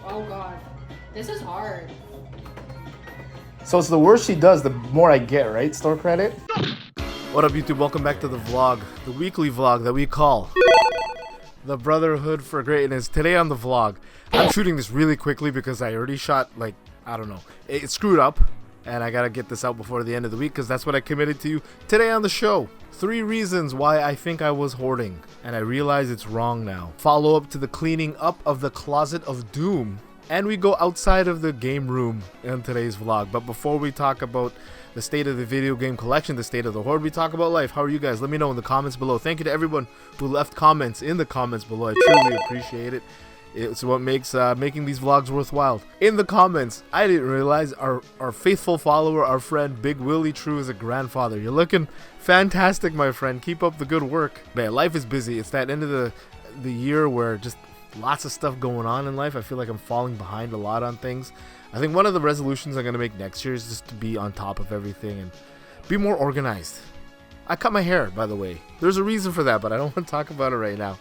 Oh god. This is hard. So it's the worse she does, the more I get, right? Store credit? What up, YouTube? Welcome back to the vlog. The weekly vlog that we call the Brotherhood for Greatness. Today on the vlog, I'm shooting this really quickly because I already shot, like, I don't know. It screwed up, and I gotta get this out before the end of the week because that's what I committed to you today on the show. 3 reasons why I think I was hoarding, and I realize it's wrong now. Follow up to the cleaning up of the closet of doom. And we go outside of the game room in today's vlog. But before we talk about the state of the video game collection, the state of the Hoard, we talk about life. How are you guys? Let me know in the comments below. Thank you to everyone who left comments in the comments below. I truly appreciate it. It's what makes making these vlogs worthwhile. In the comments, I didn't realize our faithful follower, our friend Big Willie True is a grandfather. You're looking fantastic, my friend. Keep up the good work. Man, life is busy. It's that end of the year where just lots of stuff going on in life. I feel like I'm falling behind a lot on things. I think one of the resolutions I'm going to make next year is just to be on top of everything and be more organized. I cut my hair, by the way. There's a reason for that, but I don't want to talk about it right now.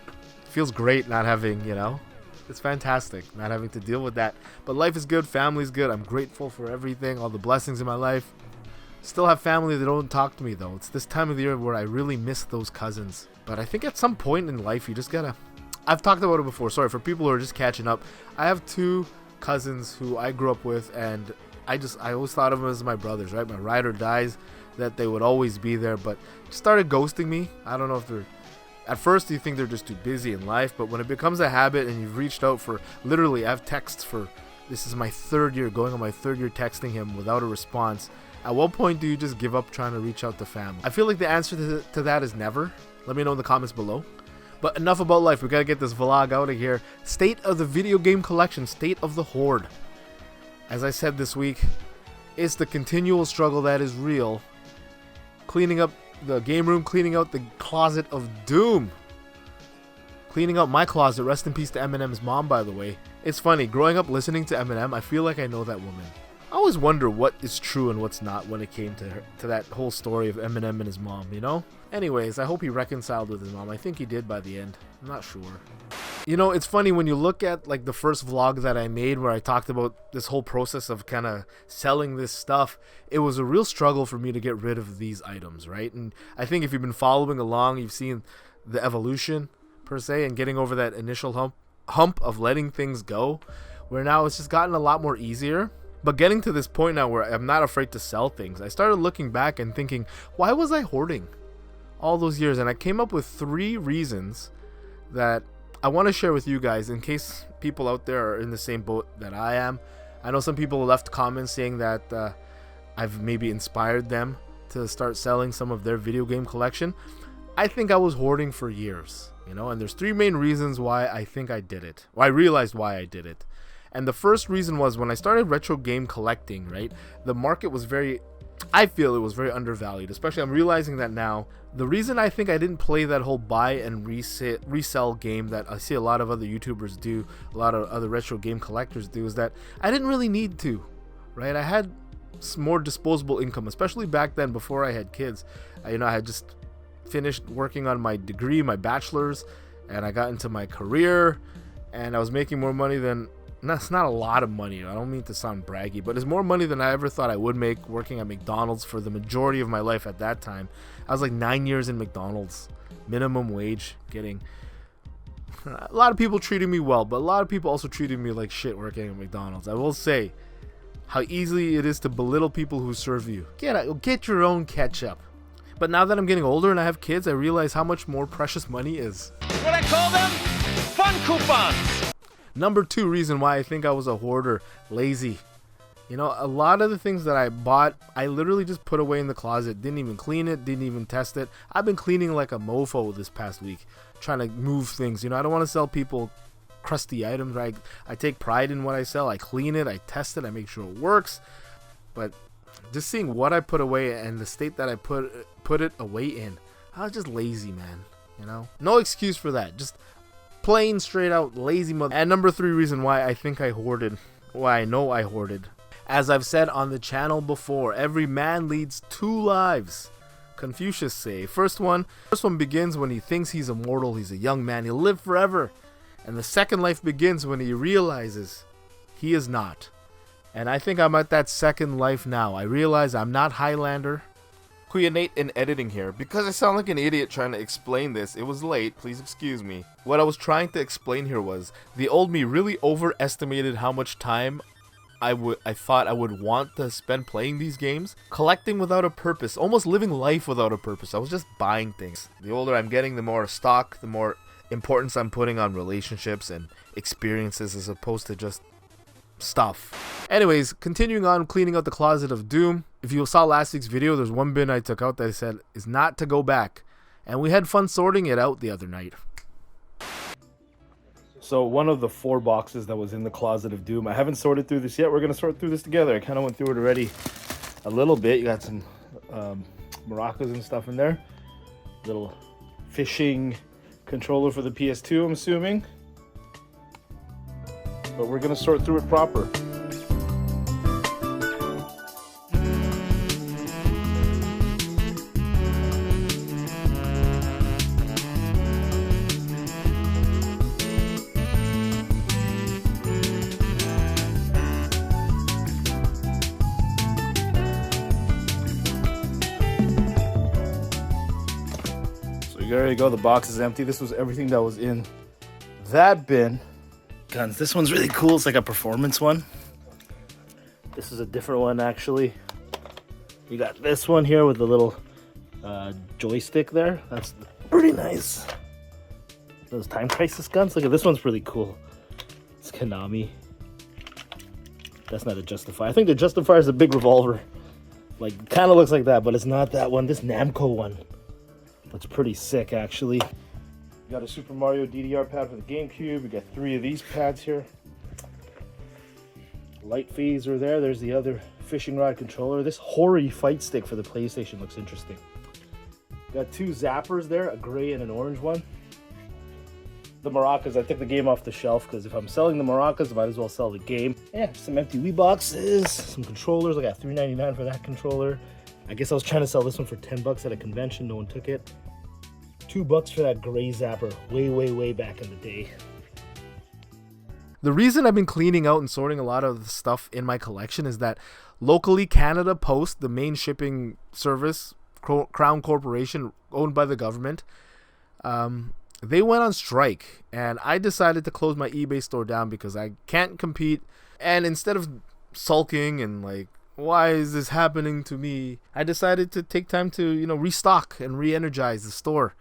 It feels great not having, it's fantastic not having to deal with that. But life is good, family's good. I'm grateful for everything, all the blessings in my life. Still have family that don't talk to me, though. It's this time of the year where I really miss those cousins. But I think at some point in life, you just gotta... I've talked about it before. Sorry, for people who are just catching up. I have 2 cousins who I grew up with, and I always thought of them as my brothers, right? My ride or dies, that they would always be there, but just started ghosting me. I don't know if they're... At first, you think they're just too busy in life, but when it becomes a habit and you've reached out for... Literally, I have texts for... This is my 3rd year, going on my 3rd year texting him without a response. At what point do you just give up trying to reach out to family? I feel like the answer to that is never. Let me know in the comments below. But enough about life, we gotta get this vlog out of here. State of the video game collection, state of the Hoard. As I said this week, it's the continual struggle that is real. Cleaning up the game room, cleaning out the closet of doom. Cleaning out my closet, rest in peace to Eminem's mom, by the way. It's funny, growing up listening to Eminem, I feel like I know that woman. I always wonder what is true and what's not when it came to that whole story of Eminem and his mom, Anyways, I hope he reconciled with his mom. I think he did by the end. I'm not sure. It's funny when you look at like the first vlog that I made where I talked about this whole process of kind of selling this stuff. It was a real struggle for me to get rid of these items, right? And I think if you've been following along, you've seen the evolution per se and getting over that initial hump of letting things go, where now it's just gotten a lot more easier. But getting to this point now where I'm not afraid to sell things, I started looking back and thinking, why was I hoarding all those years? And I came up with 3 reasons that I want to share with you guys in case people out there are in the same boat that I am. I know some people left comments saying that I've maybe inspired them to start selling some of their video game collection. I think I was hoarding for years, and there's 3 main reasons why I think I did it. Well, I realized why I did it. And the first reason was when I started retro game collecting, right? The market was I feel it was very undervalued, especially I'm realizing that now. The reason I think I didn't play that whole buy and resell game that I see a lot of other YouTubers do, a lot of other retro game collectors do, is that I didn't really need to, right? I had more disposable income, especially back then before I had kids. I had just finished working on my degree, my bachelor's, and I got into my career, and I was making more money than... That's not a lot of money. I don't mean to sound braggy, but it's more money than I ever thought I would make working at McDonald's for the majority of my life at that time. I was like 9 years in McDonald's, minimum wage, getting... A lot of people treated me well, but a lot of people also treated me like shit working at McDonald's. I will say how easy it is to belittle people who serve you. Get your own ketchup. But now that I'm getting older and I have kids, I realize how much more precious money is. What I call them? Fun coupons! Number 2 reason why I think I was a hoarder, lazy. A lot of the things that I bought, I literally just put away in the closet. Didn't even clean it, didn't even test it. I've been cleaning like a mofo this past week, trying to move things. I don't want to sell people crusty items, right? I take pride in what I sell. I clean it, I test it, I make sure it works. But just seeing what I put away and the state that I put it away in, I was just lazy, man. No excuse for that. Just plain straight out lazy mother. And number 3 reason why I think I hoarded, why I know I hoarded. As I've said on the channel before, every man leads 2 lives. Confucius say. First one begins when he thinks he's immortal. He's a young man. He'll live forever. And the second life begins when he realizes he is not. And I think I'm at that second life now. I realize I'm not Highlander. Kuya Nate in editing here. Because I sound like an idiot trying to explain this, it was late, please excuse me. What I was trying to explain here was, the old me really overestimated how much time I thought I would want to spend playing these games. Collecting without a purpose, almost living life without a purpose. I was just buying things. The older I'm getting, the more stock, the more importance I'm putting on relationships and experiences as opposed to just stuff. Anyways, continuing on cleaning out the closet of doom. If you saw last week's video, there's one bin I took out that I said is not to go back, and we had fun sorting it out the other night. So one of the 4 boxes that was in the closet of doom, I haven't sorted through this yet. We're gonna sort through this together. I kind of went through it already a little bit. You got some maracas and stuff in there. Little fishing controller for the PS2, I'm assuming. But we're gonna sort through it proper. There you go, the box is empty. This was everything that was in that bin. Guns, this one's really cool. It's like a performance one. This is a different one, actually. You got this one here with the little joystick there. That's pretty nice. Those Time Crisis guns. Look at this one's really cool. It's Konami. That's not a Justifier. I think the Justifier is a big revolver. Like, kind of looks like that, but it's not that one. This Namco one. That's pretty sick, actually. We got a Super Mario DDR pad for the GameCube. We got 3 of these pads here. Light phaser there. There's the other fishing rod controller. This Hoard fight stick for the PlayStation looks interesting. Got 2 zappers there, a gray and an orange one. The maracas, I took the game off the shelf because if I'm selling the maracas, I might as well sell the game. Yeah, some empty Wii boxes, some controllers. I got $3.99 for that controller. I guess I was trying to sell this one for $10 at a convention. No one took it. $2 for that gray zapper. Way back in the day. The reason I've been cleaning out and sorting a lot of the stuff in my collection is that locally Canada Post, the main shipping service, Crown Corporation, owned by the government, they went on strike. And I decided to close my eBay store down because I can't compete. And instead of sulking and like, why is this happening to me? I decided to take time to, restock and re-energize the store.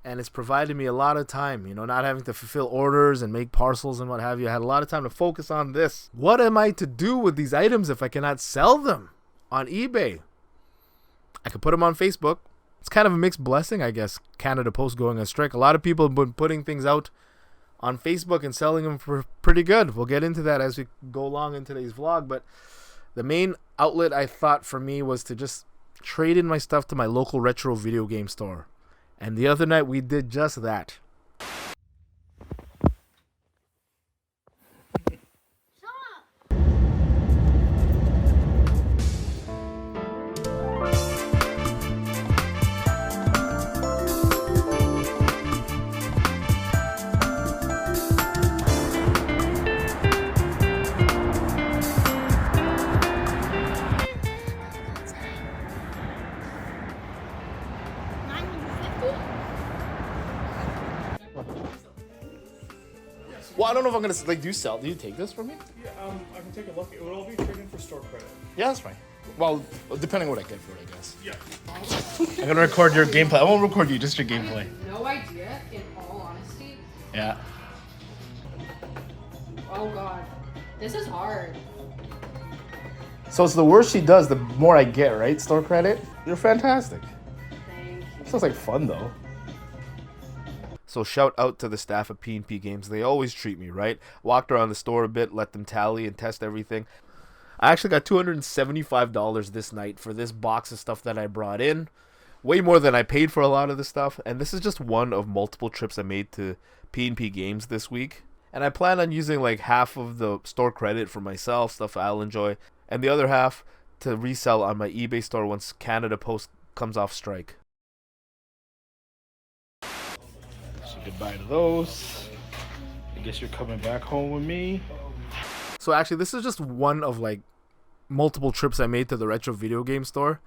And it's provided me a lot of time, not having to fulfill orders and make parcels and what have you. I had a lot of time to focus on this. What am I to do with these items if I cannot sell them on eBay? I could put them on Facebook. It's kind of a mixed blessing, I guess, Canada Post going on strike. A lot of people have been putting things out on Facebook and selling them for pretty good. We'll get into that as we go along in today's vlog, but the main outlet I thought for me was to just trade in my stuff to my local retro video game store. And the other night we did just that. Well, I don't know if I'm gonna like. Do you take this from me? Yeah, I can take a look. It would all be traded for store credit. Yeah, that's fine. Well, depending on what I get for it, I guess. Yeah. I'm gonna record your gameplay. I won't record you, just your gameplay. No idea, in all honesty. Yeah. Oh god. This is hard. So it's the worse she does, the more I get, right? Store credit. You're fantastic. Thank you. Sounds like fun though. So shout out to the staff of P&P Games. They always treat me right. Walked around the store a bit, let them tally and test everything. I actually got $275 this night for this box of stuff that I brought in. Way more than I paid for a lot of the stuff. And this is just one of multiple trips I made to P&P Games this week. And I plan on using like half of the store credit for myself, stuff I'll enjoy, and the other half to resell on my eBay store once Canada Post comes off strike. Goodbye to those. Guess you're coming back home with me. So actually, this is just one of like multiple trips I made to the retro video game store.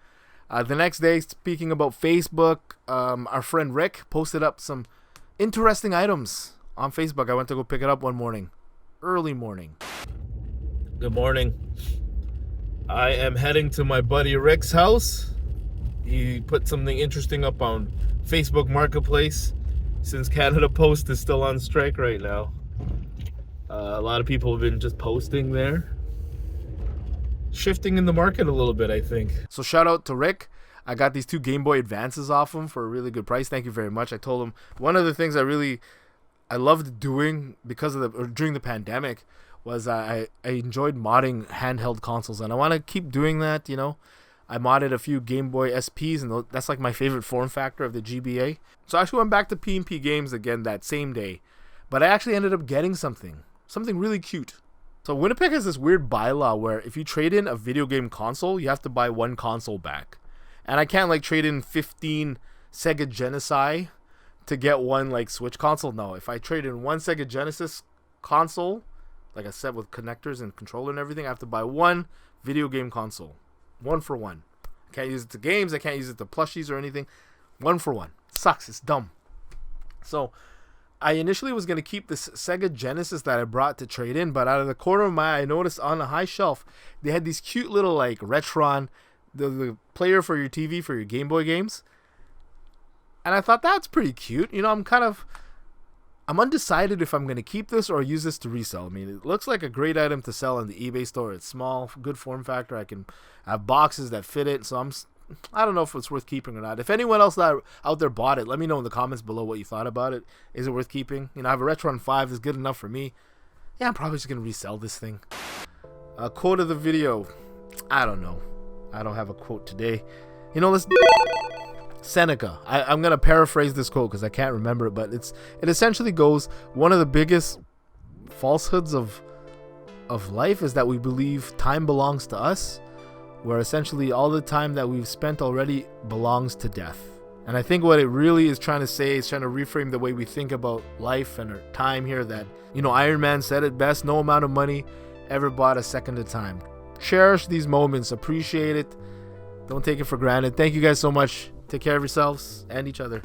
The next day, speaking about Facebook, our friend Rick posted up some interesting items on Facebook. I went to go pick it up one morning, early morning. Good morning. I am heading to my buddy Rick's house. He put something interesting up on Facebook Marketplace since Canada Post is still on strike right now. A lot of people have been just posting there. Shifting in the market a little bit, I think. So shout out to Rick. I got these 2 Game Boy Advances off him for a really good price. Thank you very much. I told him one of the things I loved doing during the pandemic was I enjoyed modding handheld consoles, and I want to keep doing that. I modded a few Game Boy SPs, and that's like my favorite form factor of the GBA. So I actually went back to P&P Games again that same day, but I actually ended up getting something really cute. So Winnipeg has this weird bylaw where if you trade in a video game console, you have to buy 1 console back. And I can't like trade in 15 Sega Genesis to get 1 like Switch console. No, if I trade in 1 Sega Genesis console, like a set with connectors and controller and everything, I have to buy 1 video game console. 1 for 1. I can't use it to games. I can't use it to plushies or anything. 1 for 1. Sucks. It's dumb. So I initially was going to keep this Sega Genesis that I brought to trade in, but out of the corner of my eye, I noticed on a high shelf, they had these cute little like Retron, the player for your TV for your Game Boy games. And I thought that's pretty cute. I'm undecided if I'm going to keep this or use this to resell. I mean, it looks like a great item to sell in the eBay store. It's small, good form factor. I can have boxes that fit it. So I don't know if it's worth keeping or not. If anyone else out there bought it, let me know in the comments below what you thought about it. Is it worth keeping? I have a Retron 5. It's good enough for me. Yeah, I'm probably just going to resell this thing. Quote of the video. I don't know. I don't have a quote today. Let's... Seneca. I'm going to paraphrase this quote because I can't remember it, but it essentially goes, one of the biggest falsehoods of life is that we believe time belongs to us, where essentially all the time that we've spent already belongs to death. And I think what it really is trying to say is trying to reframe the way we think about life and our time here, that, Iron Man said it best, no amount of money ever bought a second of time. Cherish these moments, appreciate it, don't take it for granted. Thank you guys so much. Take care of yourselves and each other.